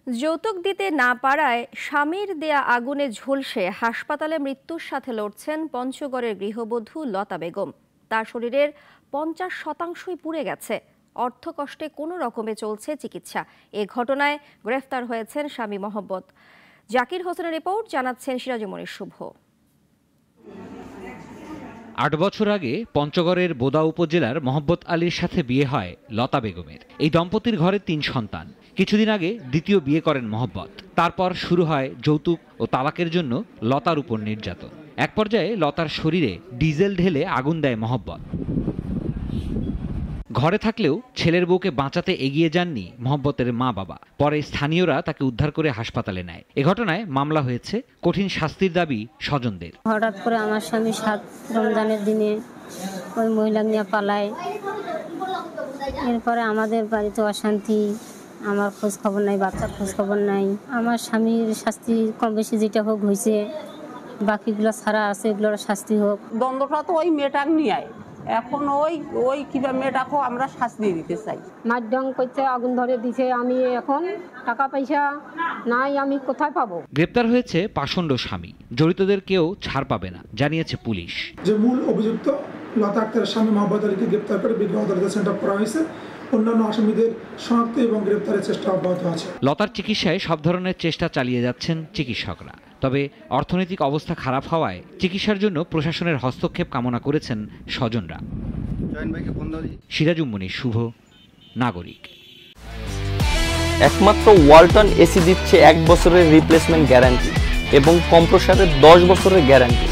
যৌতুক দিতে না পারায় স্বামীর দেয়া আগুনে ঝলসে হাসপাতালে মৃত্যুর সাথে লড়ছেন পঞ্চগড়ের গৃহবধূ লতা বেগম। তার শরীরের ৫০% পুড়ে গেছে। অর্থকষ্টে কোনো রকমে চলছে চিকিৎসা। এ ঘটনায় গ্রেফতার হয়েছেন স্বামী মোহাম্মদ জাকির হোসেনের রিপোর্ট, জানাচ্ছেন সিরাজুমনির শুভ। ৮ বছর আগে পঞ্চগড়ের বোদা উপজেলার মোহাম্মদ আলীর সাথে বিয়ে হয় লতা বেগমের। এই দম্পতির ঘরে ৩ সন্তান। কিছুদিন আগে দ্বিতীয় বিয়ে করেন মোহাম্মদ। তারপর শুরু হয় যৌতুক ও তালাকের জন্য লতার উপর নির্যাতন। এক পর্যায়ে লতার শরীরে ডিজেল ঢেলে আগুন দেয় মোহাম্মদ। ঘরে থাকলেও ছেলের বউকে বাঁচাতে এগিয়ে যাননি মোহাম্মতের মা বাবা। পরে স্থানীয়রা তাকে উদ্ধার করে হাসপাতালে নেয়। এ ঘটনায় মামলা হয়েছে। কঠিন শাস্তির দাবি স্বজনদের। হঠাৎ করে আমার স্বামী ৭ রমজানের দিনে ওই মহিলা নিয়ে পালায়। এরপরে আমাদের বাড়িতে অশান্তি, আমার খোঁজ খবর নাই, বাচ্চার খোঁজ খবর নাই। আমার স্বামীর শাস্তি কম বেশি যেটা হোক হয়েছে, বাকিগুলো ছাড়া আছে, এগুলোর শাস্তি হোক। দ্বন্দ্বটা তো ওই মেয়েটাক নিয়ে এখন ওই কিভাবে মেয়েটাকেও আমরা শাস্তি দিতে চাই। মাধ্যম করতে আগুন ধরে দিছে, আমি এখন টাকা পয়সা নাই, আমি কোথায় পাবো? গ্রেপ্তার হয়েছে পাষণ্ড স্বামী। জড়িতদের কেউ ছাড় পাবে না, জানিয়েছে পুলিশ। যে মূল অভিযুক্ত লতা আক্তারের স্বামী মোহাম্মদ আলীকে গ্রেপ্তার করে বিজ্ঞ আদালতে সেন্টার করা হয়েছে। অন্যান্য আসামিদের শনাক্ত এবং গ্রেপ্তারের চেষ্টা অব্যাহত আছে। লতার চিকিৎসায় সব ধরনের চেষ্টা চালিয়ে যাচ্ছেন চিকিৎসকরা। তবে অর্থনৈতিক অবস্থা খারাপ হওয়ায় চিকিৎসার জন্য প্রশাসনের হস্তক্ষেপ কামনা করেছেন স্বজনরা। সিরাজুমনির শুভ, নাগরিক। একমাত্র ওয়ালটন এসি দিচ্ছে 1 বছরের রিপ্লেসমেন্ট গ্যারান্টি এবং কম্প্রেসারের 10 বছরের গ্যারান্টি।